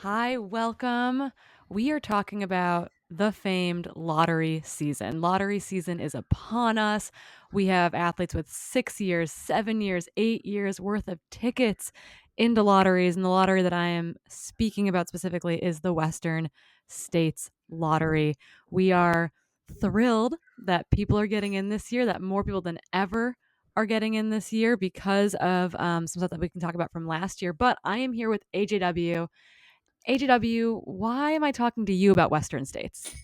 Hi, welcome. We are talking about the famed lottery season. Lottery season is upon us. We have athletes with 6 years, 7 years, 8 years worth of tickets into lotteries. And the lottery that I am speaking about specifically is the Western States Lottery. We are thrilled that people are getting in this year, that more people than ever are getting in this year because of some stuff that we can talk about from last year. But I am here with AJW. AJW, why am I talking to you about Western states?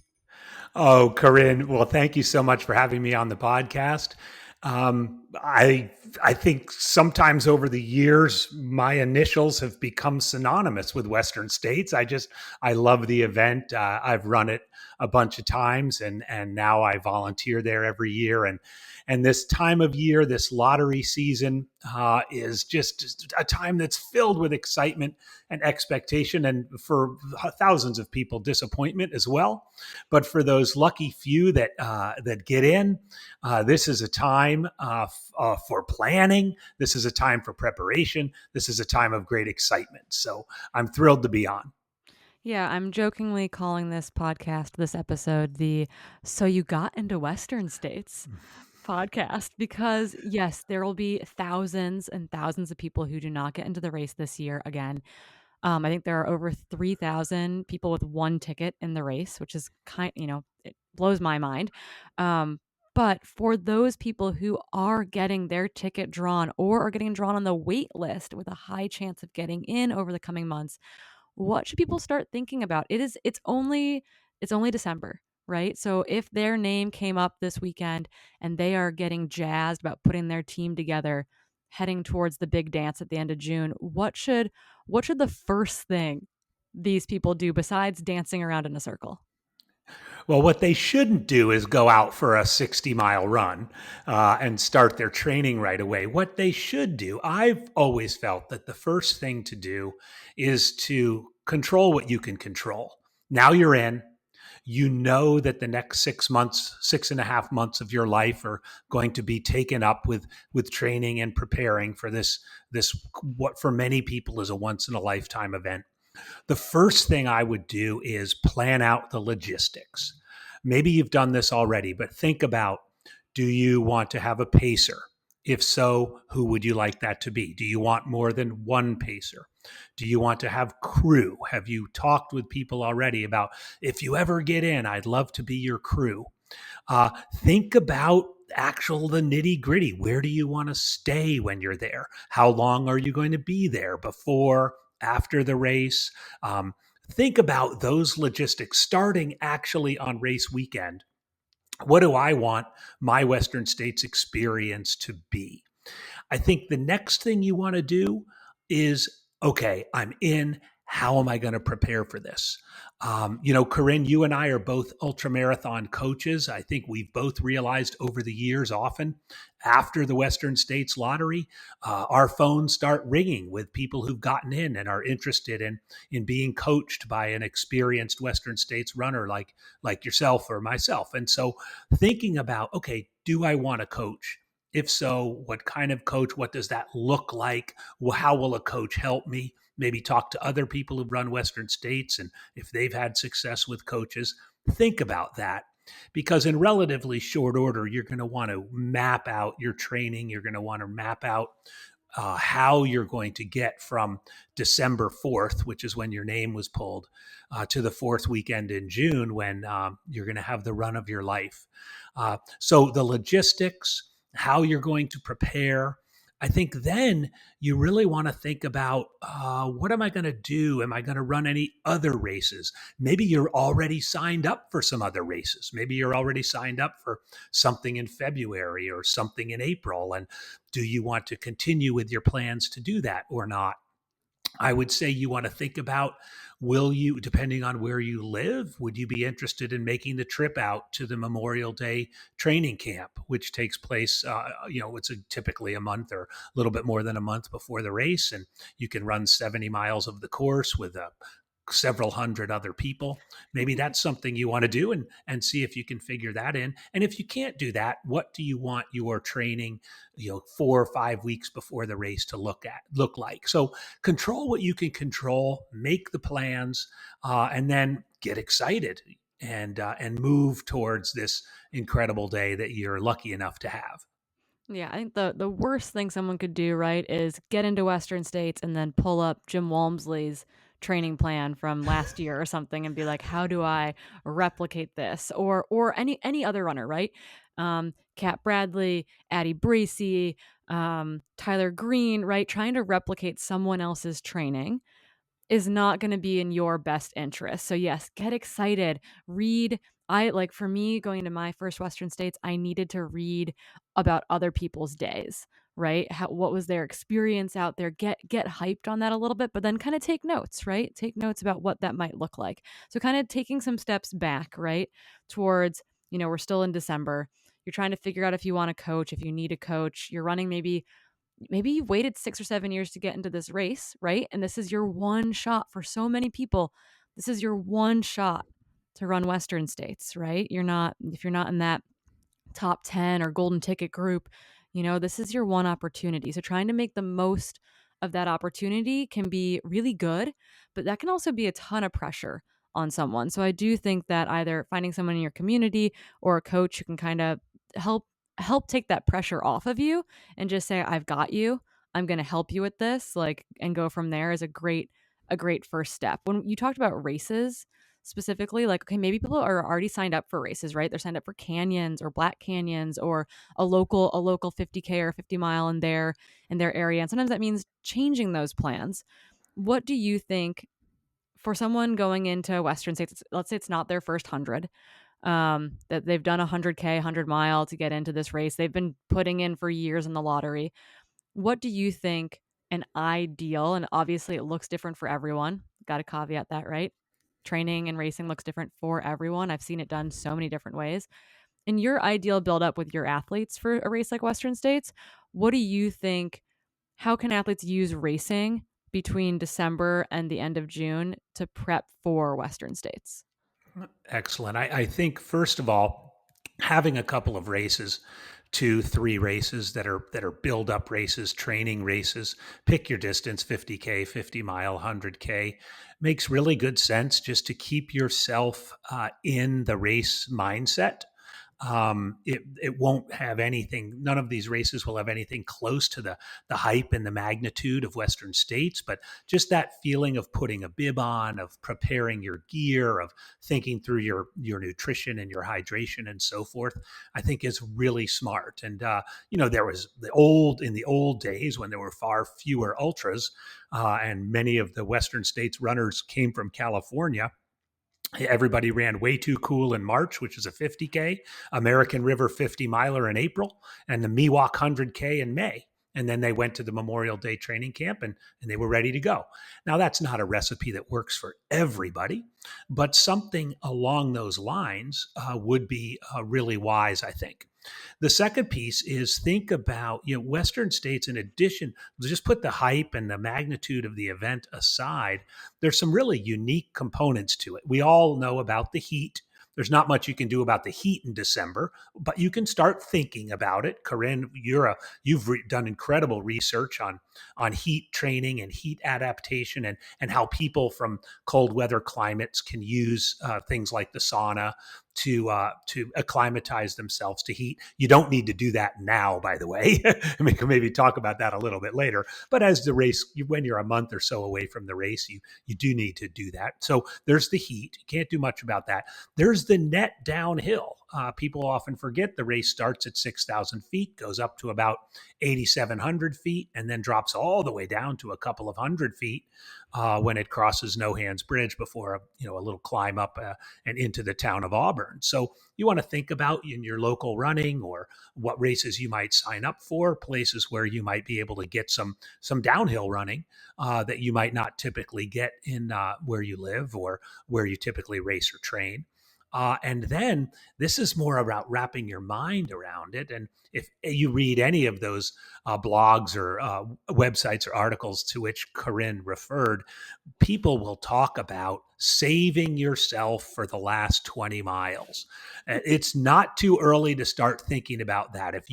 Oh, Corinne, well, thank you so much for having me on the podcast. I think sometimes over the years, my initials have become synonymous with Western states. I love the event. I've run it a bunch of times, and now I volunteer there every year. And this time of year, this lottery season, is just a time that's filled with excitement and expectation, and for thousands of people, disappointment as well. But for those lucky few that get in, this is a time for planning. This is a time for preparation. This is a time of great excitement. So I'm thrilled to be on. Yeah, I'm jokingly calling this podcast, this episode, the So You Got Into Western States podcast because, yes, there will be thousands and thousands of people who do not get into the race this year again. I think there are over 3,000 people with one ticket in the race, which is it blows my mind. Um, but for those people who are getting their ticket drawn or are getting drawn on the wait list with a high chance of getting in over the coming months, what should people start thinking about? It's only December, right? So if their name came up this weekend and they are getting jazzed about putting their team together, heading towards the big dance at the end of June, what should the first thing these people do besides dancing around in a circle? Well, what they shouldn't do is go out for a 60-mile run and start their training right away. What they should do, I've always felt that the first thing to do is to control what you can control. Now you're in. You know that the next 6 months, 6.5 months of your life are going to be taken up with training and preparing for this what for many people is a once in a lifetime event. The first thing I would do is plan out the logistics. Maybe you've done this already, but think about, do you want to have a pacer? If so, who would you like that to be? Do you want more than one pacer? Do you want to have crew? Have you talked with people already about, if you ever get in, I'd love to be your crew? Think about the nitty gritty. Where do you want to stay when you're there? How long are you going to be there before, after the race? Think about those logistics starting actually on race weekend. What do I want my Western States experience to be? I think the next thing you want to do is, okay, I'm in. How am I going to prepare for this? Corinne, you and I are both ultramarathon coaches. I think we've both realized over the years, often after the Western States Lottery, our phones start ringing with people who've gotten in and are interested in being coached by an experienced Western States runner like yourself or myself. And so, thinking about, okay, do I want to coach? If so, what kind of coach? What does that look like? Well, how will a coach help me? Maybe talk to other people who've run Western states and if they've had success with coaches. Think about that because in relatively short order, you're going to want to map out your training. You're going to want to map out how you're going to get from December 4th, which is when your name was pulled, to the fourth weekend in June when you're going to have the run of your life. So the logistics, how you're going to prepare. I think then you really want to think about what am I going to do? Am I going to run any other races? Maybe you're already signed up for some other races. Maybe you're already signed up for something in February or something in April. And do you want to continue with your plans to do that or not? I would say you want to think about, will you, depending on where you live, would you be interested in making the trip out to the Memorial Day training camp, which takes place, typically a month or a little bit more than a month before the race. And you can run 70 miles of the course with a several hundred other people. Maybe that's something you want to do, and see if you can figure that in. And if you can't do that, what do you want your training, 4 or 5 weeks before the race to look like? So control what you can control, make the plans, and then get excited and move towards this incredible day that you're lucky enough to have. Yeah, I think the worst thing someone could do, right, is get into Western states and then pull up Jim Walmsley's training plan from last year or something and be like, how do I replicate this? Or any other runner, right? Cat Bradley, Addie Bracy, Tyler Green, right? Trying to replicate someone else's training is not going to be in your best interest. So yes, get excited, read. I like for me going to my first Western states, I needed to read about other people's days, right? What was their experience out there? Get hyped on that a little bit, but then kind of take notes, right? Take notes about what that might look like. So kind of taking some steps back, right? Towards, we're still in December. You're trying to figure out if you want to coach, if you need a coach. You're running maybe you've waited 6 or 7 years to get into this race, right? And this is your one shot for so many people. This is your one shot to run Western states, right? If you're not in that top 10 or golden ticket group, this is your one opportunity. So trying to make the most of that opportunity can be really good, but that can also be a ton of pressure on someone. So I do think that either finding someone in your community or a coach who can kind of help take that pressure off of you and just say, I've got you. I'm going to help you with this, like, and go from there is a great first step. When you talked about races, specifically, like, okay, maybe people are already signed up for races, right? They're signed up for canyons or black canyons or a local 50K or 50 mile in their area. And sometimes that means changing those plans. What do you think for someone going into Western states, let's say it's not their first 100, that they've done 100K, 100 mile to get into this race. They've been putting in for years in the lottery. What do you think an ideal, and obviously it looks different for everyone. Got to caveat that, right? Training and racing looks different for everyone. I've seen it done so many different ways. In your ideal build up with your athletes for a race like Western States, what do you think? How can athletes use racing between December and the end of June to prep for Western States? Excellent. I think first of all, having a couple of races, 2, 3 races that are build up races, training races, pick your distance, 50K, 50 mile, 100K, makes really good sense just to keep yourself in the race mindset. It won't have anything. None of these races will have anything close to the hype and the magnitude of Western States, but just that feeling of putting a bib on, of preparing your gear, of thinking through your nutrition and your hydration and so forth, I think is really smart. And there was in the old days when there were far fewer ultras, and many of the Western States runners came from California. Everybody ran Way Too Cool in March, which is a 50K, American River 50 miler in April, and the Miwok 100K in May. And then they went to the Memorial Day training camp and they were ready to go. Now, that's not a recipe that works for everybody, but something along those lines would be really wise, I think. The second piece is think about, Western states, in addition, just put the hype and the magnitude of the event aside, there's some really unique components to it. We all know about the heat. There's not much you can do about the heat in December, but you can start thinking about it. Corinne, you've done incredible research on heat training and heat adaptation and how people from cold weather climates can use things like the sauna to acclimatize themselves to heat. You don't need to do that now, by the way. We can maybe talk about that a little bit later. But as the race, when you're a month or so away from the race, you do need to do that. So there's the heat. You can't do much about that. There's the net downhill. People often forget the race starts at 6,000 feet, goes up to about 8,700 feet, and then drops all the way down to a couple of 100 feet when it crosses No Hands Bridge before a little climb up and into the town of Auburn. So you want to think about in your local running or what races you might sign up for, places where you might be able to get some downhill running that you might not typically get in where you live or where you typically race or train. And then this is more about wrapping your mind around it. And if you read any of those blogs or websites or articles to which Corinne referred, people will talk about saving yourself for the last 20 miles. It's not too early to start thinking about that. If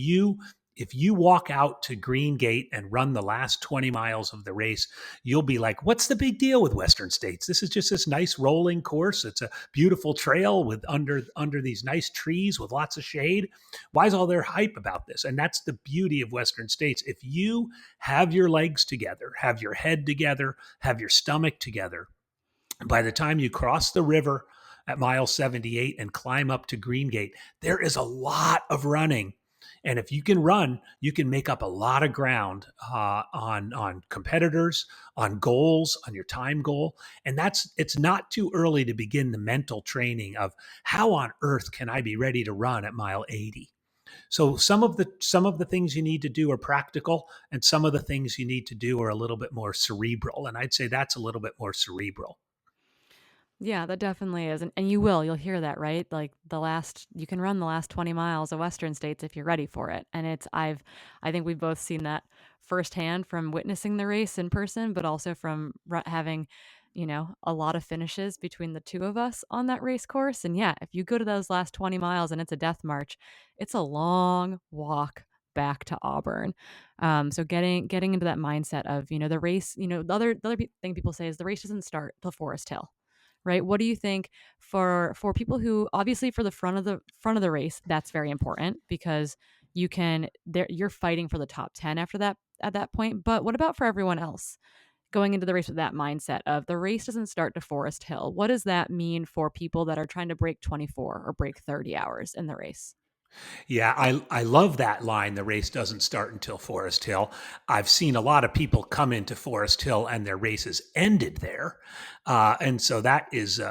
you walk out to Green Gate and run the last 20 miles of the race, you'll be like, what's the big deal with Western States? This is just this nice rolling course. It's a beautiful trail with under these nice trees with lots of shade. Why is all their hype about this? And that's the beauty of Western States. If you have your legs together, have your head together, have your stomach together, by the time you cross the river at mile 78 and climb up to Green Gate, there is a lot of running. And if you can run, you can make up a lot of ground on competitors, on goals, on your time goal. And it's not too early to begin the mental training of how on earth can I be ready to run at mile 80. So some of the things you need to do are practical, and some of the things you need to do are a little bit more cerebral. And I'd say that's a little bit more cerebral. Yeah, that definitely is. And you'll hear that, right? Like you can run the last 20 miles of Western states if you're ready for it. And I think we've both seen that firsthand from witnessing the race in person, but also from having, a lot of finishes between the two of us on that race course. And yeah, if you go to those last 20 miles and it's a death march, it's a long walk back to Auburn. So getting into that mindset of, the race, the other thing people say is the race doesn't start till Forest Hill, right? What do you think for people who obviously for the front of the race, that's very important because you're fighting for the top 10 after that at that point. But what about for everyone else going into the race with that mindset of the race doesn't start to Forest Hill? What does that mean for people that are trying to break 24 or break 30 hours in the race? Yeah, I love that line. The race doesn't start until Forest Hill. I've seen a lot of people come into Forest Hill and their races ended there, and so that is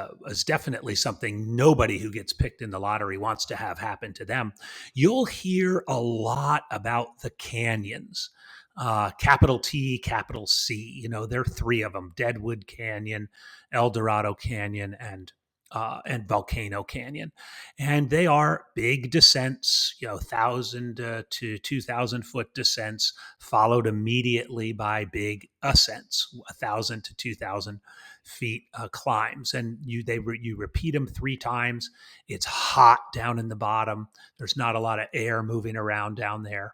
definitely something nobody who gets picked in the lottery wants to have happen to them. You'll hear a lot about the canyons. Capital T, capital C. There are three of them: Deadwood Canyon, El Dorado Canyon, and Volcano Canyon, and they are big descents, 1,000 to 2,000 foot descents, followed immediately by big ascents, 1,000 to 2,000 feet climbs, and you repeat them 3 times. It's hot down in the bottom. There's not a lot of air moving around down there,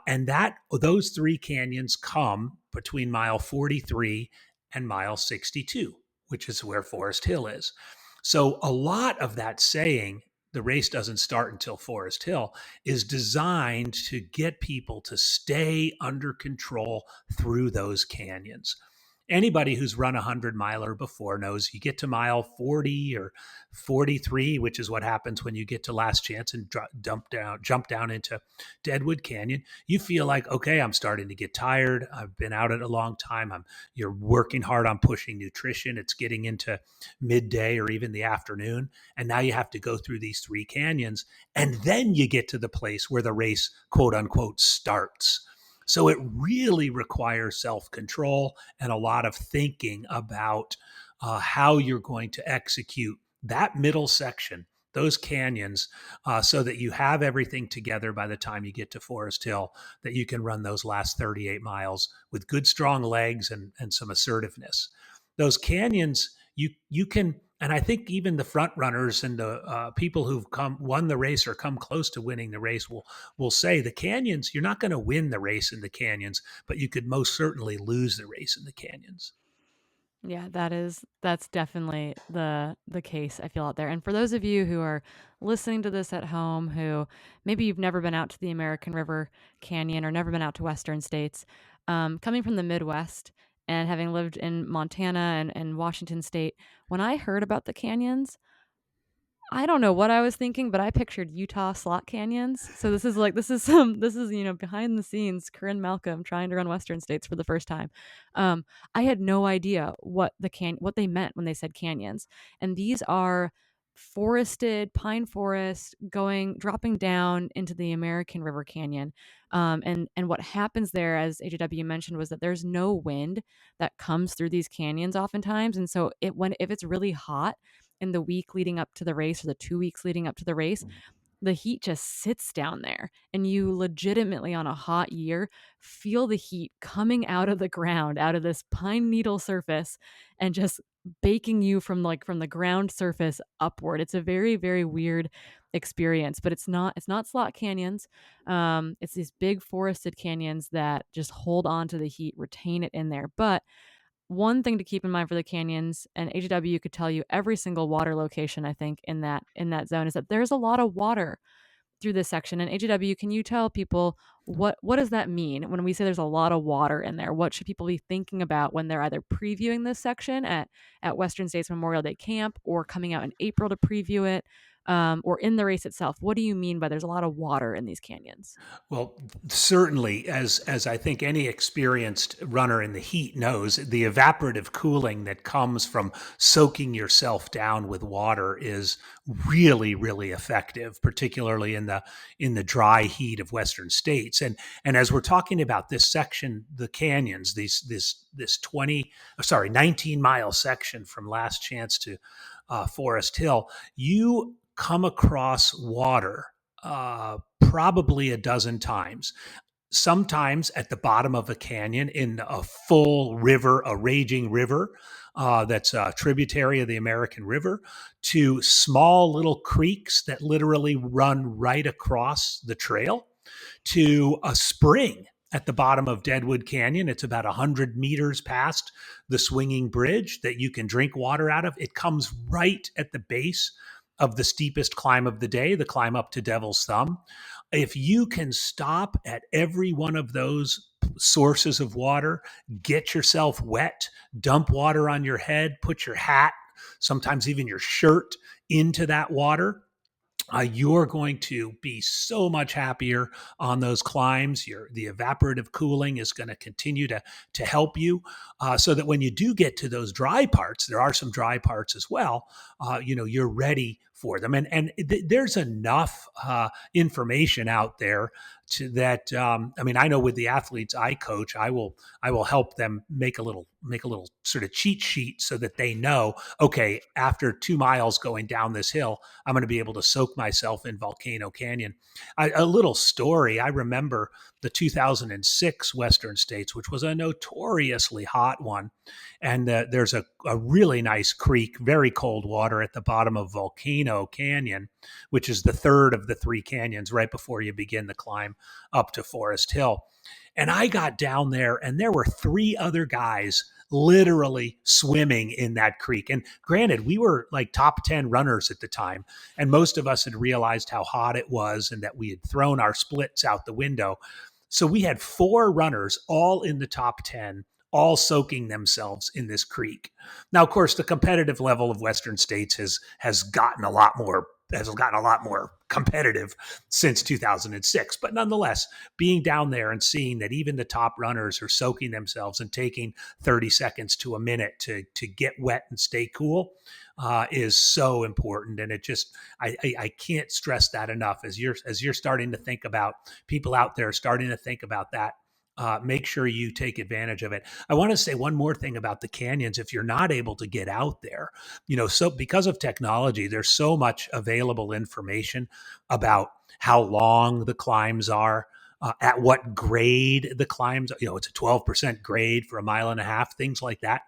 and those 3 canyons come between mile 43 and mile 62, which is where Forest Hill is. So a lot of that saying, the race doesn't start until Forest Hill, is designed to get people to stay under control through those canyons. Anybody who's run a 100 miler before knows you get to mile 40 or 43, which is what happens when you get to Last Chance and jump down into Deadwood Canyon. You feel like, okay, I'm starting to get tired. I've been out it a long time. You're working hard on pushing nutrition. It's getting into midday or even the afternoon. And now you have to go through these 3 canyons. And then you get to the place where the race, quote unquote, starts. So it really requires self control and a lot of thinking about how you're going to execute that middle section, those canyons, so that you have everything together by the time you get to Forest Hill, that you can run those last 38 miles with good, strong legs and some assertiveness. Those canyons, you can, and I think even the front runners and the people who've won the race or come close to winning the race will say the canyons, you're not going to win the race in the canyons, but you could most certainly lose the race in the canyons. Yeah, that's definitely the case I feel out there. And for those of you who are listening to this at home who maybe you've never been out to the American River Canyon or never been out to Western states, coming from the Midwest and having lived in Montana and Washington State, when I heard about the canyons, I don't know what I was thinking, but I pictured Utah slot canyons. So this is behind the scenes Corinne Malcolm trying to run Western states for the first time. I had no idea what they meant when they said canyons. And these are forested pine forest dropping down into the American River Canyon. And what happens there, as AJW mentioned, was that there's no wind that comes through these canyons oftentimes. And so if it's really hot, in the week leading up to the race or the 2 weeks leading up to the race, the heat just sits down there and you legitimately on a hot year feel the heat coming out of the ground, out of this pine needle surface and just baking you from the ground surface upward. It's a very, very weird experience, but it's not slot canyons. It's these big forested canyons that just hold on to the heat, retain it in there. But one thing to keep in mind for the canyons, and AGW could tell you every single water location, I think, in that zone, is that there's a lot of water through this section. And AGW, can you tell people what does that mean when we say there's a lot of water in there? What should people be thinking about when they're either previewing this section at Western States Memorial Day Camp or coming out in April to preview it, or in the race itself? What do you mean by there's a lot of water in these canyons? Well, certainly, as I think any experienced runner in the heat knows, the evaporative cooling that comes from soaking yourself down with water is really, really effective, particularly in the dry heat of Western states. And as we're talking about this section, the canyons, this 19-mile section from Last Chance to Forest Hill, you come across water probably a dozen times. Sometimes at the bottom of a canyon in a full river, a raging river that's a tributary of the American River, to small little creeks that literally run right across the trail, to a spring at the bottom of Deadwood Canyon. It's about 100 meters past the swinging bridge that you can drink water out of. It comes right at the base of the steepest climb of the day, the climb up to Devil's Thumb. If you can stop at every one of those sources of water, get yourself wet, dump water on your head, put your hat, sometimes even your shirt into that water, you're going to be so much happier on those climbs. The evaporative cooling is going to continue to help you, so that when you do get to those dry parts, there are some dry parts as well. You're ready for them, and there's enough information out there that. I mean, I know with the athletes I coach, I will help them make a little sort of cheat sheet so that they know, okay, after 2 miles going down this hill, I'm going to be able to soak myself in Volcano Canyon. A little story. I remember the 2006 Western States, which was a notoriously hot one. And there's a really nice creek, very cold water at the bottom of Volcano Canyon, which is the third of the 3 canyons right before you begin the climb up to Forest Hill. And I got down there, and there were 3 other guys literally swimming in that creek. And granted, we were like top 10 runners at the time, and most of us had realized how hot it was and that we had thrown our splits out the window. So we had 4 runners all in the top 10, all soaking themselves in this creek. Now, of course, the competitive level of Western states has gotten a lot more competitive since 2006. But nonetheless, being down there and seeing that even the top runners are soaking themselves and taking 30 seconds to a minute to get wet and stay cool is so important. And it just, I can't stress that enough. As you're starting to think about, people out there starting to think about that, make sure you take advantage of it. I want to say one more thing about the canyons. If you're not able to get out there, so because of technology, there's so much available information about how long the climbs are, at what grade the climbs, it's a 12% grade for a mile and a half, things like that.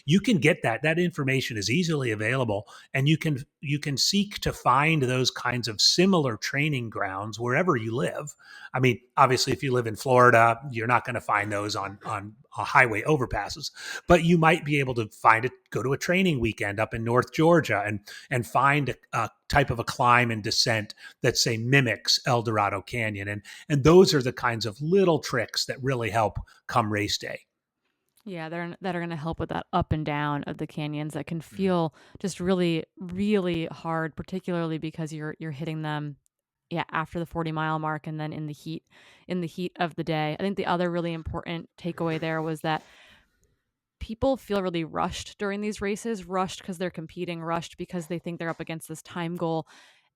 You can get that information is easily available, and you can seek to find those kinds of similar training grounds wherever you live. I mean, obviously, if you live in Florida, you're not going to find those on highway overpasses, but you might be able to go to a training weekend up in North Georgia and find a type of a climb and descent that, say, mimics El Dorado Canyon. And those are the kinds of little tricks that really help come race day. Yeah, that are going to help with that up and down of the canyons that can Mhm. feel just really, really hard, particularly because you're hitting them, yeah, after the 40-mile mark and then in the heat of the day. I think the other really important takeaway there was that people feel really rushed during these races, rushed because they're competing, rushed because they think they're up against this time goal.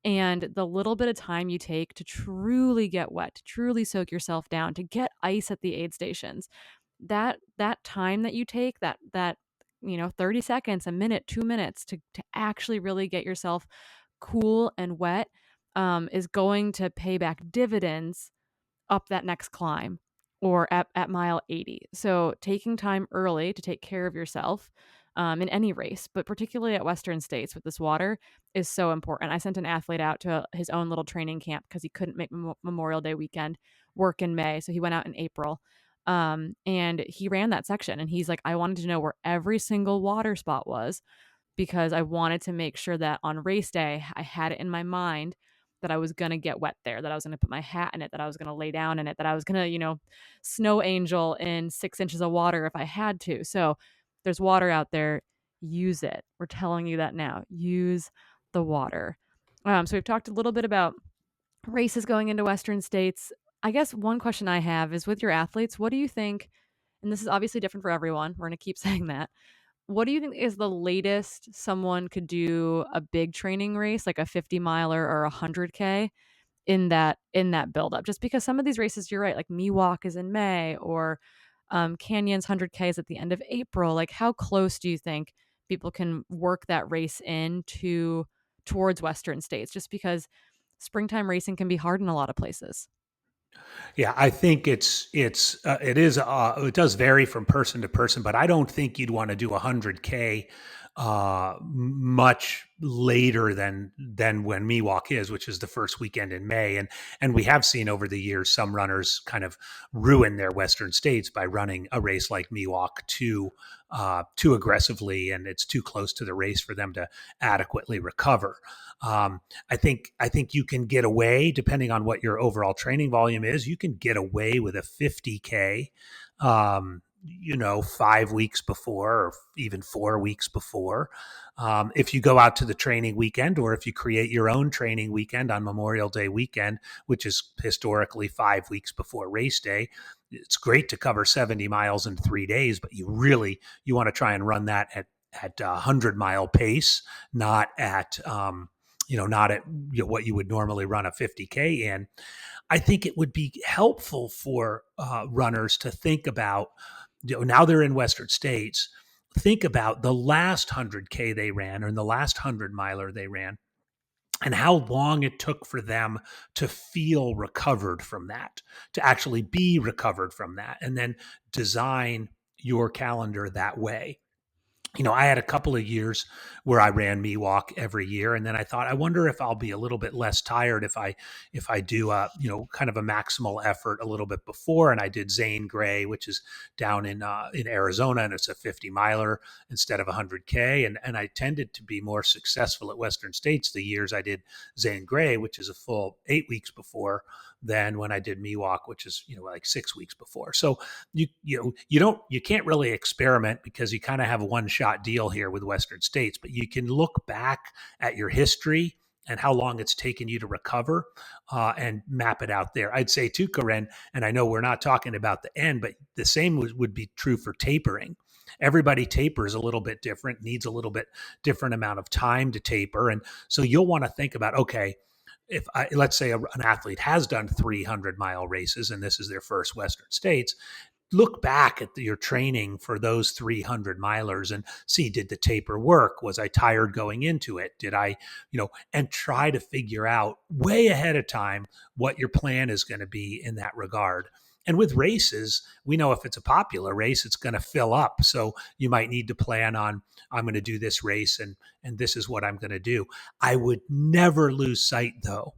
And the little bit of time you take to truly get wet, to truly soak yourself down, to get ice at the aid stations, that time that you take, that 30 seconds, a minute, 2 minutes to actually really get yourself cool and wet, is going to pay back dividends up that next climb or at mile 80. So taking time early to take care of yourself in any race, but particularly at Western States with this water is so important. I sent an athlete out to his own little training camp because he couldn't make Memorial Day weekend work in May. So he went out in April. And he ran that section and he's like, I wanted to know where every single water spot was because I wanted to make sure that on race day, I had it in my mind that I was going to get wet there, that I was going to put my hat in it, that I was going to lay down in it, that I was going to, snow angel in 6 inches of water if I had to. So there's water out there. Use it. We're telling you that now. Use the water. So we've talked a little bit about races going into Western states. I guess one question I have is with your athletes, what do you think? And this is obviously different for everyone. We're going to keep saying that. What do you think is the latest someone could do a big training race, like a 50 miler or a 100K in that buildup? Just because some of these races, you're right, like Miwok is in May or Canyon's 100K is at the end of April. Like, how close do you think people can work that race towards Western states? Just because springtime racing can be hard in a lot of places. Yeah, I think it does vary from person to person, but I don't think you'd want to do 100K much later than when Miwok is, which is the first weekend in May. And we have seen over the years some runners kind of ruin their Western states by running a race like Miwok too aggressively, and it's too close to the race for them to adequately recover. I think you can get away, depending on what your overall training volume is, you can get away with a 50K, 5 weeks before or even 4 weeks before. If you go out to the training weekend or if you create your own training weekend on Memorial Day weekend, which is historically 5 weeks before race day, it's great to cover 70 miles in 3 days, but you want to try and run that at 100-mile pace, not at what you would normally run a 50K in. I think it would be helpful for runners to think about, now they're in Western states, think about the last 100K they ran or the last 100-miler they ran and how long it took for them to feel recovered from that, to actually be recovered from that, and then design your calendar that way. I had a couple of years where I ran Miwok every year, and then I thought, I wonder if I'll be a little bit less tired if I do kind of a maximal effort a little bit before. And I did Zane Grey, which is down in Arizona, and it's a 50 miler instead of 100K. And I tended to be more successful at Western States the years I did Zane Grey, which is a full 8 weeks before, than when I did Miwok, which is like 6 weeks before. So you can't really experiment because you kind of have a one shot deal here with Western states, but you can look back at your history and how long it's taken you to recover and map it out there. I'd say too, Karen, and I know we're not talking about the end, but the same would be true for tapering. Everybody tapers a little bit different, needs a little bit different amount of time to taper. And so you'll want to think about, okay, let's say an athlete has done 300-mile races and this is their first Western states, look back at your training for those 300 milers and see, did the taper work? Was I tired going into it? Did I, and try to figure out way ahead of time what your plan is going to be in that regard. And with races, we know if it's a popular race, it's going to fill up. So you might need to plan on, I'm going to do this race and this is what I'm going to do. I would never lose sight, though,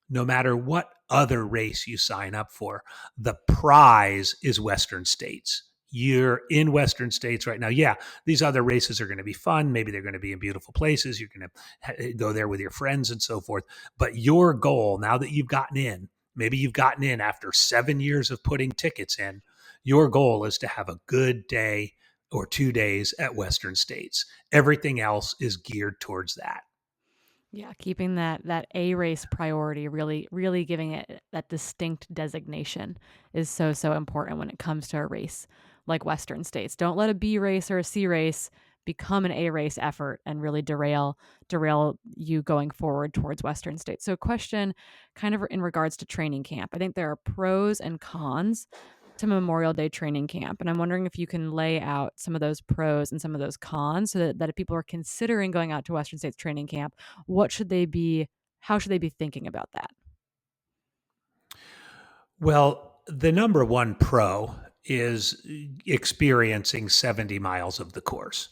no matter what other race you sign up for, the prize is Western states. You're in Western states right now. Yeah, these other races are going to be fun. Maybe they're going to be in beautiful places. You're going to go there with your friends and so forth. But your goal, now that you've gotten in, maybe you've gotten in after 7 years of putting tickets in, your goal is to have a good day or 2 days at Western states. Everything else is geared towards that. Yeah, keeping that A race priority, really giving it that distinct designation is so important when it comes to a race like Western States. Don't let a B race or a C race become an A race effort and really derail you going forward towards Western States. So question kind of in regards to training camp. I think there are pros and cons to Memorial Day training camp. And I'm wondering if you can lay out some of those pros and some of those cons so that if people are considering going out to Western States training camp, how should they be thinking about that? Well, the number one pro is experiencing 70 miles of the course.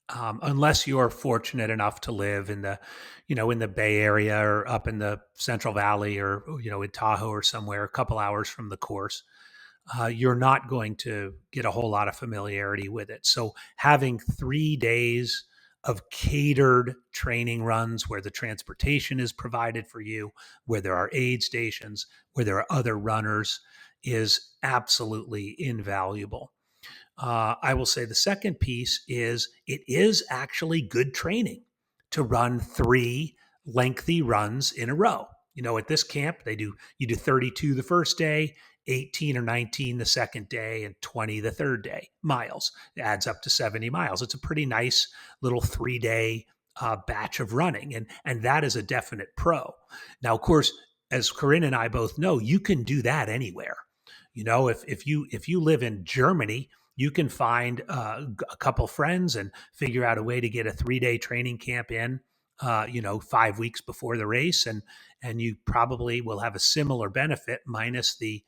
Unless you're fortunate enough to live in the Bay Area or up in the Central Valley or, in Tahoe or somewhere, a couple hours from the course, you're not going to get a whole lot of familiarity with it. So having 3 days of catered training runs where the transportation is provided for you, where there are aid stations, where there are other runners is absolutely invaluable. I will say the second piece is it is actually good training to run 3 lengthy runs in a row. At this camp, you do 32 the first day, 18 or 19 the second day, and 20 the third day miles. It adds up to 70 miles. It's a pretty nice little 3 day batch of running, and that is a definite pro. Now, of course, as Corinne and I both know, you can do that anywhere. If you live in Germany, you can find a couple friends and figure out a way to get a 3 day training camp in, 5 weeks before the race, and you probably will have a similar benefit minus the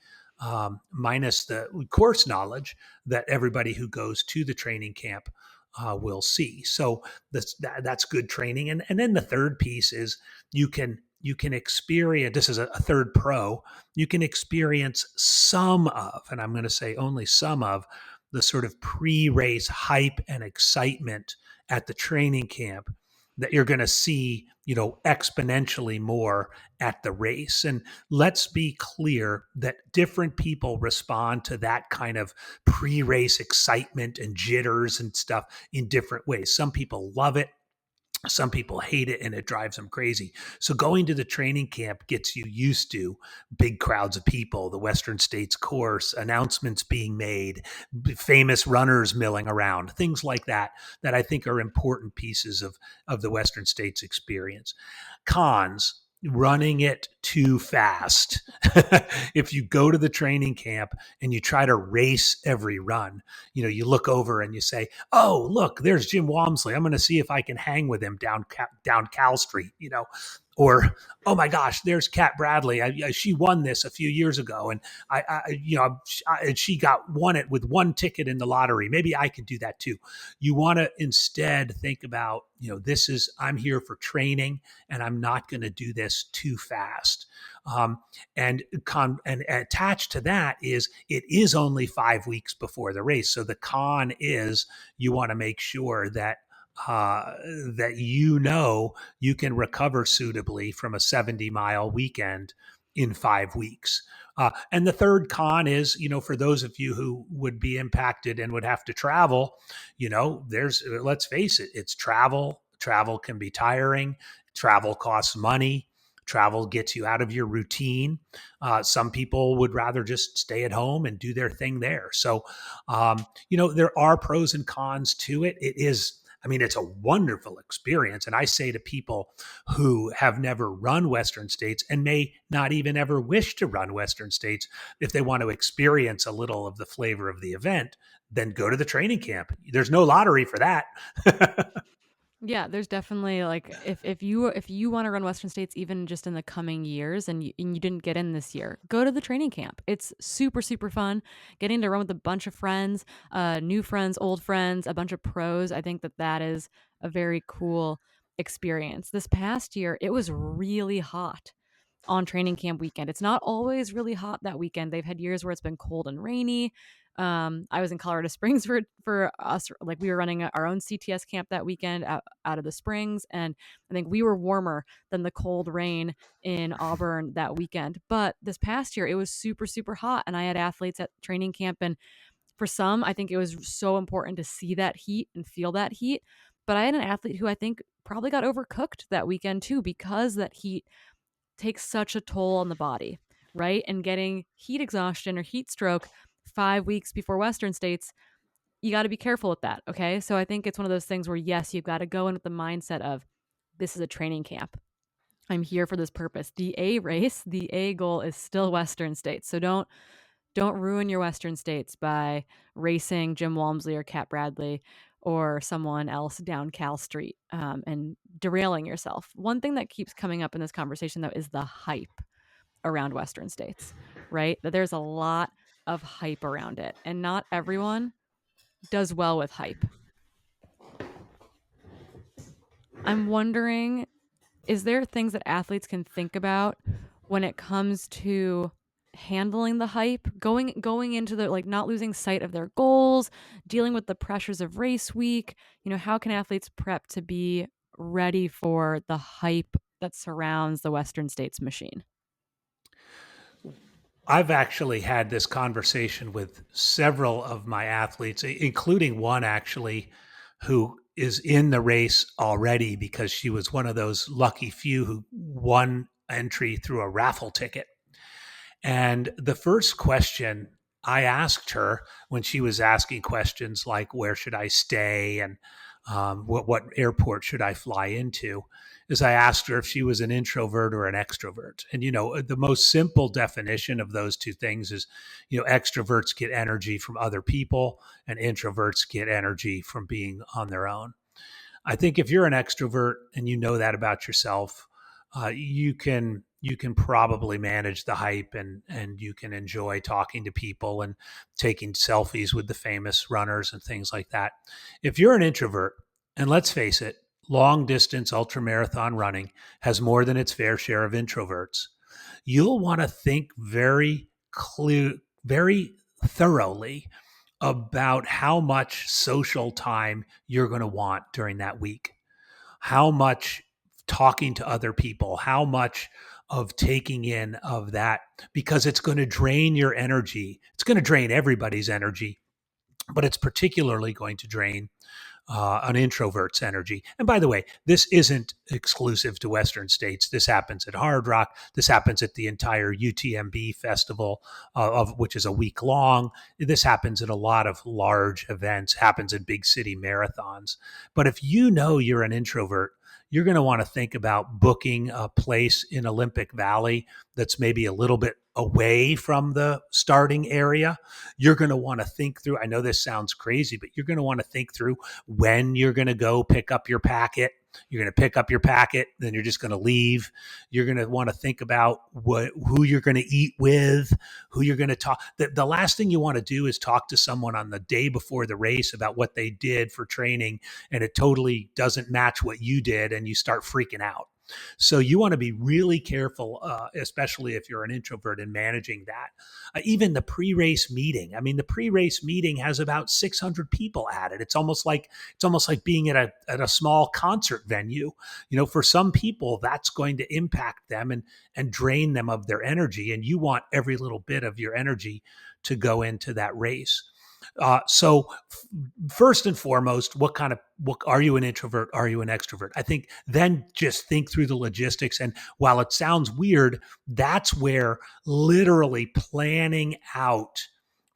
course knowledge that everybody who goes to the training camp will see. So that's good training, and then the third piece is you can experience. This is a third pro. You can experience some of, and I'm going to say only some of, the sort of pre-race hype and excitement at the training camp that you're going to see, exponentially more at the race. And let's be clear that different people respond to that kind of pre-race excitement and jitters and stuff in different ways. Some people love it. Some people hate it and it drives them crazy. So going to the training camp gets you used to big crowds of people, the Western States course, announcements being made, famous runners milling around, things like that I think are important pieces of the Western States experience. Cons: running it too fast. If you go to the training camp and you try to race every run, you look over and you say, "Oh, look, there's Jim Walmsley. I'm going to see if I can hang with him down Cal Street." Or, "Oh my gosh, there's Kat Bradley. She won this a few years ago, and she won it with one ticket in the lottery. Maybe I could do that too." You want to instead think about, I'm here for training, and I'm not going to do this too fast. And attached to that is it is only 5 weeks before the race, so the con is you want to make sure that you can recover suitably from a 70-mile weekend in 5 weeks. And the third con is, for those of you who would be impacted and would have to travel, let's face it, it's travel. Travel can be tiring. Travel costs money. Travel gets you out of your routine. Some people would rather just stay at home and do their thing there. So, there are pros and cons to it. It's a wonderful experience. And I say to people who have never run Western States and may not even ever wish to run Western States, if they want to experience a little of the flavor of the event, then go to the training camp. There's no lottery for that. Yeah, there's definitely like if you want to run Western States even just in the coming years and you didn't get in this year, go to the training camp. It's super super fun. Getting to run with a bunch of friends, new friends, old friends, a bunch of pros. I think that is a very cool experience. This past year, it was really hot on training camp weekend. It's not always really hot that weekend. They've had years where it's been cold and rainy. I was in Colorado Springs for us. Like we were running our own CTS camp that weekend out of the Springs, and I think we were warmer than the cold rain in Auburn that weekend. But this past year, it was super super hot, and I had athletes at training camp, and for some, I think it was so important to see that heat and feel that heat. But I had an athlete who I think probably got overcooked that weekend too, because that heat takes such a toll on the body, right? And getting heat exhaustion or heat stroke 5 weeks before Western States, you got to be careful with that. Okay. So I think it's one of those things where, yes, you've got to go in with the mindset of this is a training camp. I'm here for this purpose. The A race, the A goal is still Western States. So don't Don't ruin your Western States by racing Jim Walmsley or Cat Bradley or someone else down Cal Street, and derailing yourself. One thing that keeps coming up in this conversation, though, is the hype around Western States, right? That there's a lot of hype around it, and not everyone does well with hype. I'm wondering, is there things that athletes can think about when it comes to handling the hype, going into the, like, not losing sight of their goals, dealing with the pressures of race week? How can athletes prep to be ready for the hype that surrounds the Western States machine? I've actually had this conversation with several of my athletes, including one actually who is in the race already because she was one of those lucky few who won entry through a raffle ticket. And the first question I asked her when she was asking questions like, where should I stay? And what airport should I fly into? Is I asked her if she was an introvert or an extrovert. And, the most simple definition of those two things is, extroverts get energy from other people and introverts get energy from being on their own. I think if you're an extrovert and you know that about yourself, you can probably manage the hype and you can enjoy talking to people and taking selfies with the famous runners and things like that. If you're an introvert, and let's face it, long distance ultramarathon running has more than its fair share of introverts. You'll want to think very thoroughly about how much social time you're going to want during that week, how much talking to other people, how much of taking in of that, because it's going to drain your energy. It's going to drain everybody's energy, but it's particularly going to drain an introvert's energy. And by the way, this isn't exclusive to Western states. This happens at Hard Rock. This happens at the entire UTMB festival, of which is a week long. This happens at a lot of large events. Happens at big city marathons. But if you know you're an introvert, you're going to want to think about booking a place in Olympic Valley that's maybe a little bit away from the starting area. You're going to want to think through, I know this sounds crazy, but you're going to want to think through when you're going to go pick up your packet. You're going to pick up your packet, then you're just going to leave. You're going to want to think about who you're going to eat with, who you're going to talk. The last thing you want to do is talk to someone on the day before the race about what they did for training, and it totally doesn't match what you did, and you start freaking out. So you want to be really careful, especially if you're an introvert, in managing that. Even the pre-race meeting. I mean, the pre-race meeting has about 600 people at it. It's almost like being at a small concert venue. For some people, that's going to impact them and drain them of their energy. And you want every little bit of your energy to go into that race. So first and foremost, what are you an introvert? Are you an extrovert? I think then just think through the logistics. And while it sounds weird, that's where literally planning out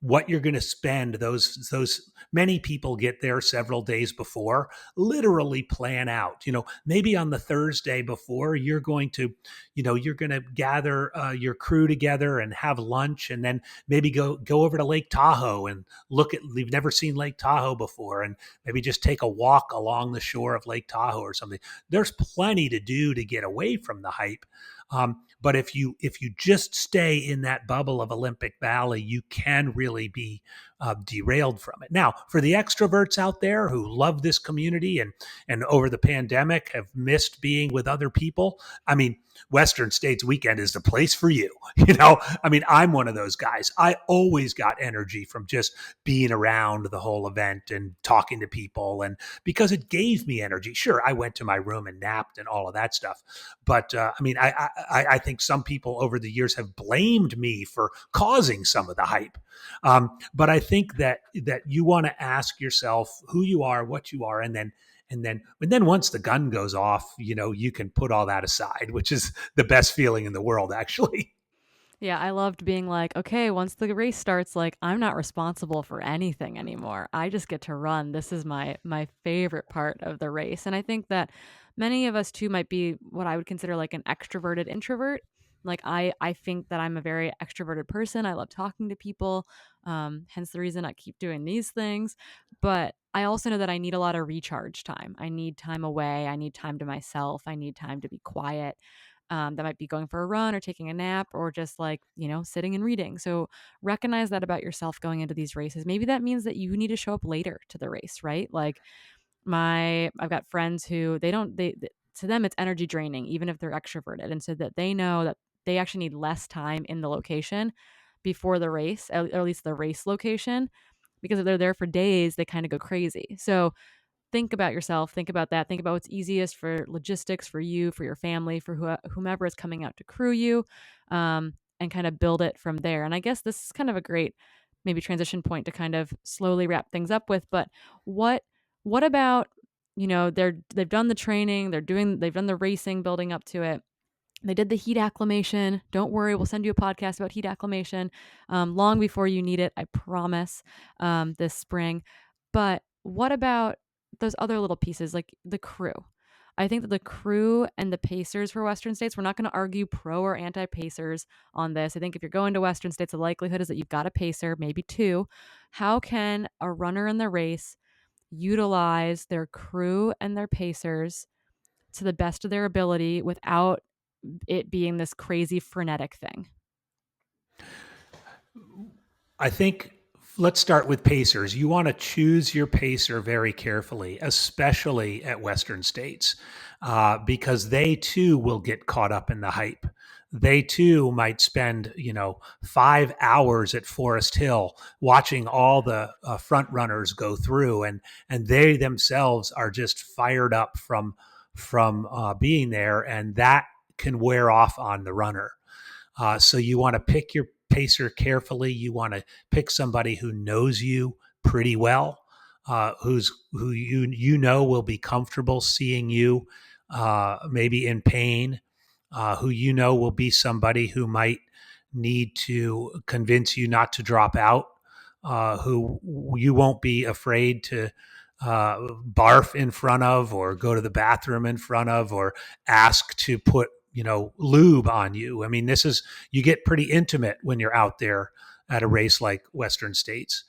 what you're going to spend those many people get there several days before. Literally plan out, maybe on the Thursday before, you're going to gather your crew together and have lunch, and then maybe go over to Lake Tahoe and we've never seen Lake Tahoe before, and maybe just take a walk along the shore of Lake Tahoe or something. There's plenty to do to get away from the hype. But if you just stay in that bubble of Olympic Valley, you can really be derailed from it. Now, for the extroverts out there who love this community and over the pandemic have missed being with other people, I mean, Western States weekend is the place for you. I'm one of those guys. I always got energy from just being around the whole event and talking to people, and because it gave me energy. Sure, I went to my room and napped and all of that stuff, but I think some people over the years have blamed me for causing some of the hype. But I think that you want to ask yourself who you are, what you are, and then once the gun goes off, you can put all that aside, which is the best feeling in the world, actually. Yeah, I loved being like, okay, once the race starts, like, I'm not responsible for anything anymore. I just get to run. This is my favorite part of the race. And I think that many of us too might be what I would consider like an extroverted introvert. Like I think that I'm a very extroverted person. I love talking to people. Hence the reason I keep doing these things. But I also know that I need a lot of recharge time. I need time away. I need time to myself. I need time to be quiet. That might be going for a run or taking a nap or just like, sitting and reading. So recognize that about yourself going into these races. Maybe that means that you need to show up later to the race, right? Like I've got friends who to them it's energy draining even if they're extroverted, and so that they know that they actually need less time in the location before the race, or at least the race location, because if they're there for days they kind of go crazy. So think about yourself, think about that, think about what's easiest for logistics for you, for your family, for whomever is coming out to crew you, and kind of build it from there. And I guess this is kind of a great maybe transition point to kind of slowly wrap things up with. But what what about, they've done the training, they've done the racing building up to it, they did the heat acclimation. Don't worry, we'll send you a podcast about heat acclimation long before you need it, I promise, this spring. But what about those other little pieces, like the crew? I think that the crew and the pacers for Western States, we're not going to argue pro or anti pacers on this. I think if you're going to Western States, the likelihood is that you've got a pacer, maybe two. How can a runner in the race utilize their crew and their pacers to the best of their ability without it being this crazy frenetic thing? I think let's start with pacers. You want to choose your pacer very carefully, especially at Western States, because they too will get caught up in the hype. They too might spend, 5 hours at Forest Hill watching all the front runners go through, and they themselves are just fired up from being there, and that can wear off on the runner. So you want to pick your pacer carefully. You want to pick somebody who knows you pretty well, who you know will be comfortable seeing you, maybe in pain, who you know will be somebody who might need to convince you not to drop out, who you won't be afraid to barf in front of, or go to the bathroom in front of, or ask to put lube on you. I mean, you get pretty intimate when you're out there at a race like Western States.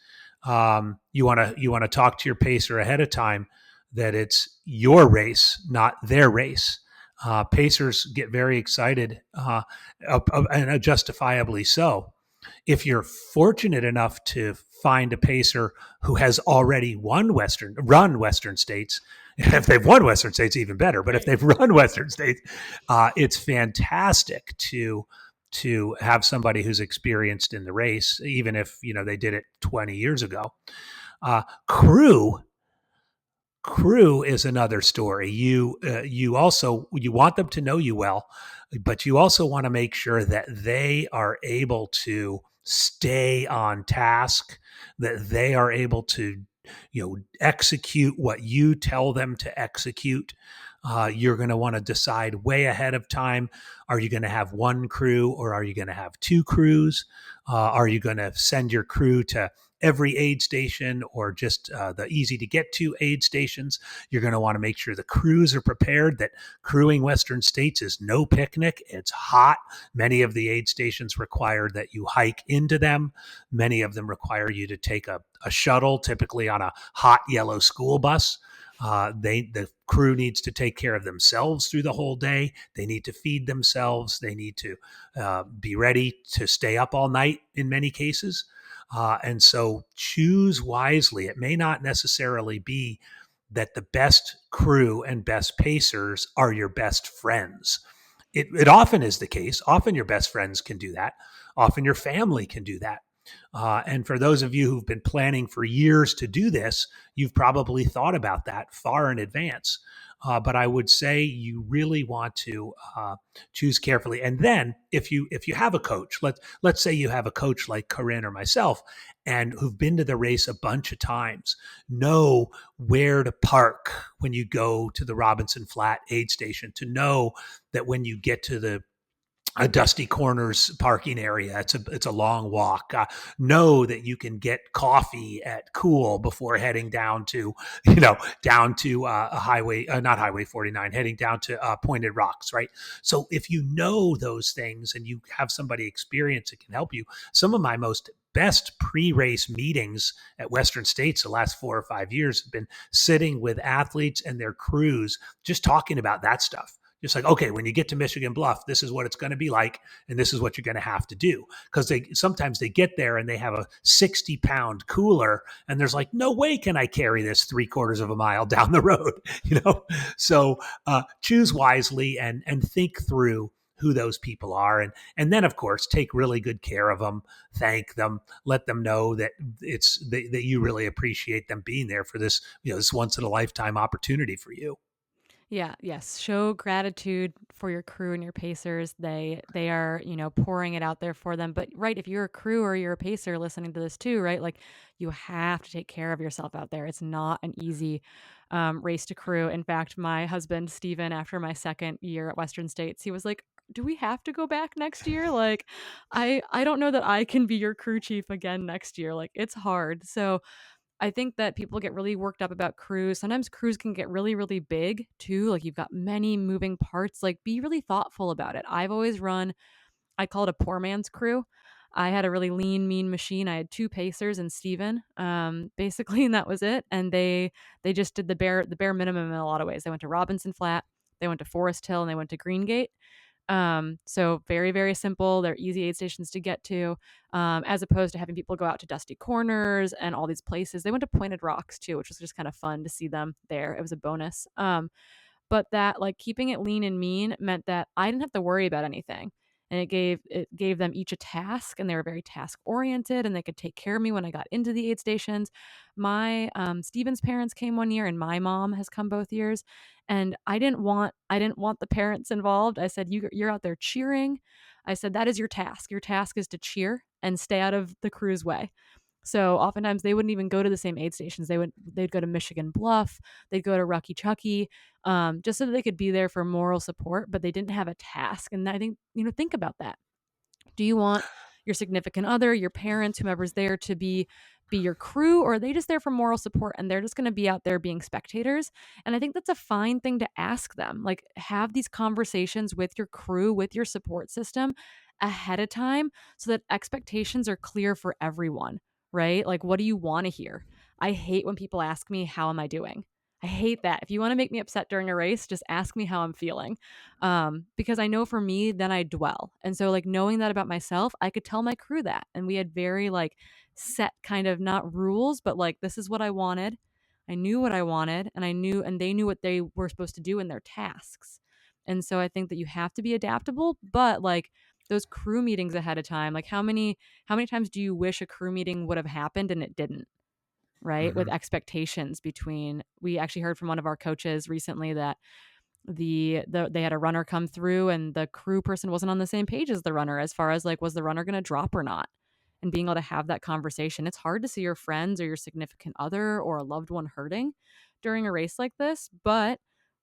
You want to talk to your pacer ahead of time that it's your race, not their race. Pacers get very excited, and justifiably so. If you're fortunate enough to find a pacer who has already run Western States, if they've won Western States, even better. But if they've run Western States, it's fantastic to have somebody who's experienced in the race, even if they did it 20 years ago. Crew is another story. You want them to know you well, but you also want to make sure that they are able to stay on task, that they are able to execute what you tell them to execute. You're going to want to decide way ahead of time. Are you going to have one crew, or are you going to have two crews? Are you going to send your crew to every aid station, or just the easy to get to aid stations? You're going to want to make sure the crews are prepared, that crewing Western States is no picnic. It's hot. Many of the aid stations require that you hike into them. Many of them require you to take a shuttle, typically on a hot yellow school bus. The crew needs to take care of themselves through the whole day. They need to feed themselves. They need to be ready to stay up all night in many cases. And so choose wisely. It may not necessarily be that the best crew and best pacers are your best friends. It often is the case. Often your best friends can do that. Often your family can do that. And for those of you who've been planning for years to do this, you've probably thought about that far in advance. But I would say you really want to choose carefully. And then if you have a coach, let's say you have a coach like Corinne or myself, and who've been to the race a bunch of times, know where to park when you go to the Robinson Flat aid station, to know that when you get to the a Dusty Corners parking area. It's a long walk. Know that you can get coffee at Cool before heading down to down to a highway, not Highway 49, heading down to Pointed Rocks, right? So if you know those things and you have somebody experience that can help you, some of my most best pre-race meetings at Western States the last 4 or 5 years have been sitting with athletes and their crews, just talking about that stuff. Just like, okay, when you get to Michigan Bluff, this is what it's going to be like, and this is what you're going to have to do. Because sometimes they get there and they have a 60-pound cooler, and there's like, no way can I carry this 3/4 of a mile down the road, So choose wisely and think through who those people are, and then of course take really good care of them, thank them, let them know that that you really appreciate them being there for this this once in a lifetime opportunity for you. Yeah, yes. Show gratitude for your crew and your pacers. They are, pouring it out there for them. But right, if you're a crew or you're a pacer listening to this too, right? Like you have to take care of yourself out there. It's not an easy race to crew. In fact, my husband Steven, after my second year at Western States, he was like, "Do we have to go back next year? Like, I don't know that I can be your crew chief again next year. Like, it's hard." So I think that people get really worked up about crews. Sometimes crews can get really, really big too. Like you've got many moving parts. Like be really thoughtful about it. I've always run, I call it a poor man's crew. I had a really lean, mean machine. I had two pacers and Steven, basically, and that was it. And they just did the bare minimum in a lot of ways. They went to Robinson Flat, they went to Forest Hill, and they went to Greengate. So very, very simple. They're easy aid stations to get to, as opposed to having people go out to Dusty Corners and all these places. They went to Pointed Rocks too, which was just kind of fun to see them there. It was a bonus. But that like keeping it lean and mean meant that I didn't have to worry about anything. And it gave them each a task, and they were very task oriented, and they could take care of me when I got into the aid stations. My Steven's parents came one year, and my mom has come both years, and I didn't want the parents involved. I said you're out there cheering. I said that is your task. Your task is to cheer and stay out of the crew's way. So oftentimes they wouldn't even go to the same aid stations. They'd go to Michigan Bluff, they'd go to Rucky Chucky, just so that they could be there for moral support, but they didn't have a task. And I think, think about that. Do you want your significant other, your parents, whomever's there to be your crew, or are they just there for moral support and they're just going to be out there being spectators? And I think that's a fine thing to ask them. Like have these conversations with your crew, with your support system ahead of time so that expectations are clear for everyone, right? Like what do you want to hear? I hate when people ask me how am I doing? I hate that. If you want to make me upset during a race, just ask me how I'm feeling. Because I know for me, then I dwell. And so, like, knowing that about myself, I could tell my crew that. And we had very, like, set kind of not rules, but like, this is what I wanted. I knew what I wanted, and and they knew what they were supposed to do in their tasks. And so I think that you have to be adaptable, but like, those crew meetings ahead of time, like how many times do you wish a crew meeting would have happened and it didn't? Right? With Mm-hmm. expectations between, we actually heard from one of our coaches recently that they had a runner come through and the crew person wasn't on the same page as the runner as far as like was the runner going to drop or not, and being able to have that conversation. It's hard to see your friends or your significant other or a loved one hurting during a race like this, but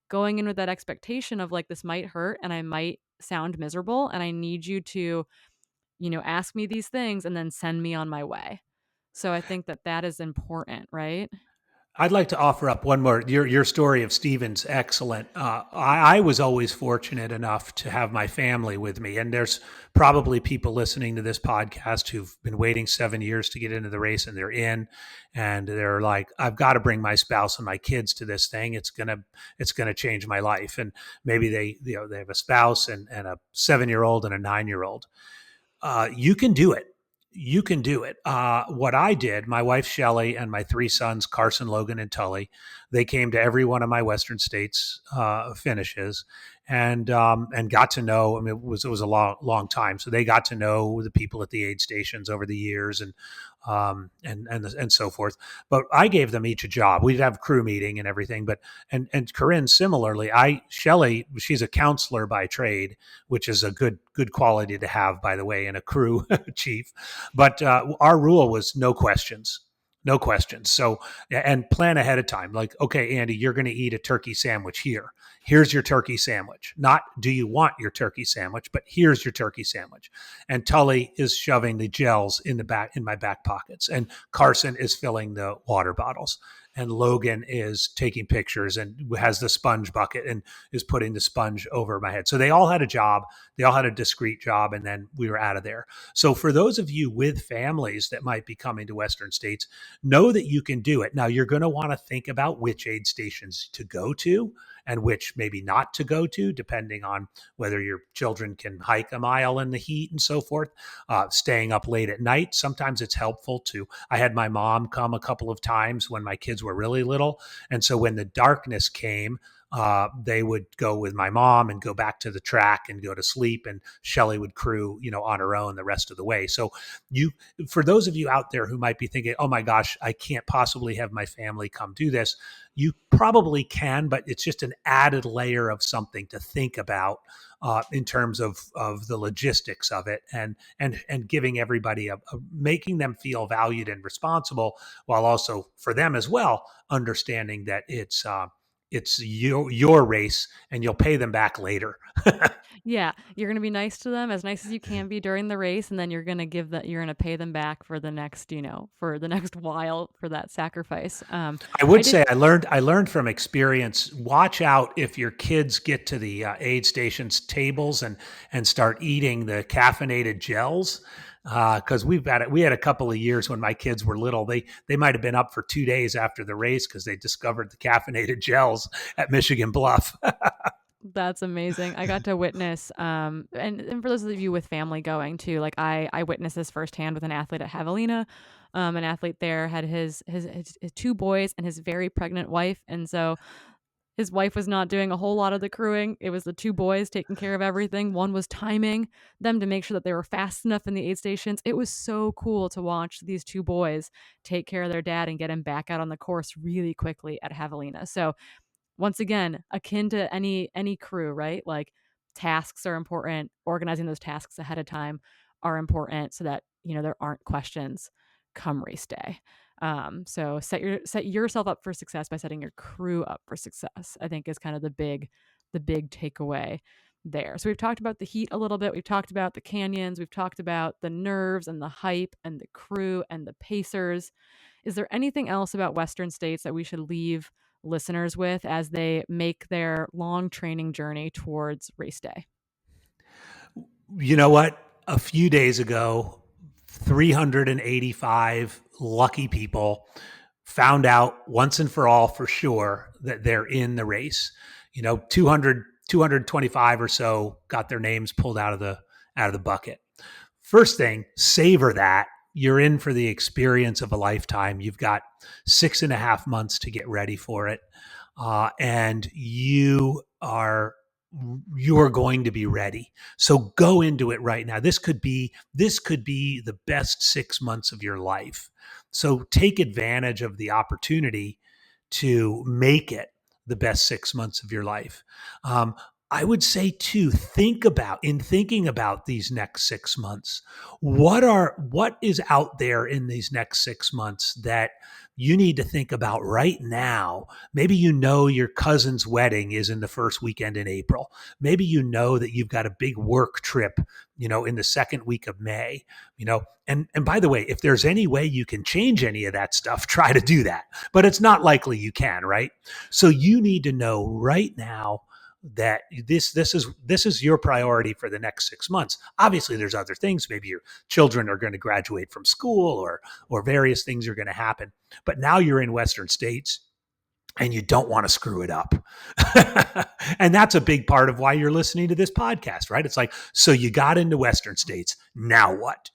going in with that expectation of like this might hurt and I might sound miserable and I need you to ask me these things and then send me on my way. So I think that that is important, right? I'd like to offer up one more. Your story of Stephen's excellent. I was always fortunate enough to have my family with me, and there's probably people listening to this podcast who've been waiting 7 years to get into the race, and they're in, and they're like, "I've got to bring my spouse and my kids to this thing. It's gonna change my life." And maybe they have a spouse and a 7-year old and a 9-year old. You can do it. You can do it. What I did, my wife Shelly and my three sons, Carson, Logan, and Tully, they came to every one of my Western States finishes, and got to know. I mean, it was a long time, so they got to know the people at the aid stations over the years, and so forth. But I gave them each a job. We'd have crew meeting and everything. But and Corinne similarly. Shelly, she's a counselor by trade, which is a good quality to have, by the way, in a crew chief. But our rule was no questions. no questions. So, and plan ahead of time. Like, okay, Andy, you're going to eat a turkey sandwich here. Here's your turkey sandwich. Not do you want your turkey sandwich, but here's your turkey sandwich. And Tully is shoving the gels in my back pockets, and Carson is filling the water bottles, and Logan is taking pictures and has the sponge bucket and is putting the sponge over my head. So they all had a job. They all had a discrete job, and then we were out of there. So for those of you with families that might be coming to Western States, know that you can do it. Now you're going to want to think about which aid stations to go to and which maybe not to go to, depending on whether your children can hike a mile in the heat and so forth. Staying up late at night, sometimes it's helpful to. I had my mom come a couple of times when my kids were really little. And so when the darkness came, they would go with my mom and go back to the track and go to sleep, and Shelly would crew, on her own the rest of the way. So for those of you out there who might be thinking, oh my gosh, I can't possibly have my family come do this, you probably can, but it's just an added layer of something to think about in terms of the logistics of it, and giving everybody making them feel valued and responsible, while also for them as well understanding that it's your race and you'll pay them back later. Yeah, you're gonna be nice as you can be during the race, and then you're gonna pay them back for the next, for the next while for that sacrifice. I I would did say I learned from experience. Watch out if your kids get to the aid stations tables and start eating the caffeinated gels. Because we had a couple of years when my kids were little. They might have been up for 2 days after the race because they discovered the caffeinated gels at Michigan Bluff. That's amazing. I got to witness, and for those of you with family going too, like I witnessed this firsthand with an athlete at Javelina. An athlete there had his two boys and his very pregnant wife, and so his wife was not doing a whole lot of the crewing. It was the two boys taking care of everything. One was timing them to make sure that they were fast enough in the aid stations. It was so cool to watch these two boys take care of their dad and get him back out on the course really quickly at Javelina. So once again, akin to any crew, right? Like tasks are important. Organizing those tasks ahead of time are important so that there aren't questions come race day. So set yourself up for success by setting your crew up for success. I think is kind of the big takeaway there. So we've talked about the heat a little bit. We've talked about the canyons. We've talked about the nerves and the hype and the crew and the pacers. Is there anything else about Western states that we should leave listeners with as they make their long training journey towards race day? You know what? A few days ago, 385 lucky people found out once and for all for sure that they're in the race. 225 or so got their names pulled out of the bucket. First thing, savor that. You're in for the experience of a lifetime. You've got 6.5 months to get ready for it. And you're going to be ready. So go into it right now. This could be the best 6 months of your life. So take advantage of the opportunity to make it the best 6 months of your life. I would say too, thinking about these next 6 months, what is out there in these next 6 months that you need to think about right now. Maybe your cousin's wedding is in the first weekend in April. Maybe that you've got a big work trip, in the second week of May, and by the way, if there's any way you can change any of that stuff, try to do that. But it's not likely you can, right? So you need to know right now that this is your priority for the next 6 months. Obviously, there's other things. Maybe your children are going to graduate from school, or various things are going to happen. But now you're in Western states, and you don't want to screw it up. And that's a big part of why you're listening to this podcast, right? It's like, so you got into Western states. Now what?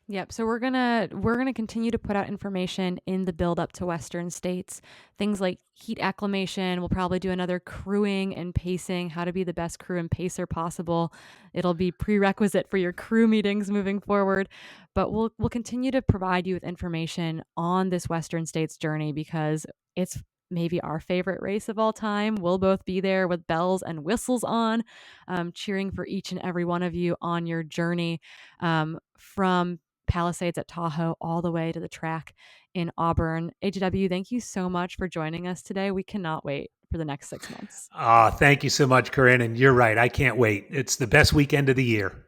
Yep. So we're gonna continue to put out information in the build up to Western states. Things like heat acclimation. We'll probably do another crewing and pacing, how to be the best crew and pacer possible. It'll be prerequisite for your crew meetings moving forward. But we'll continue to provide you with information on this Western states journey because it's maybe our favorite race of all time. We'll both be there with bells and whistles on, cheering for each and every one of you on your journey from Palisades at Tahoe, all the way to the track in Auburn. AJW, thank you so much for joining us today. We cannot wait for the next 6 months. Thank you so much, Corinne. And you're right. I can't wait. It's the best weekend of the year.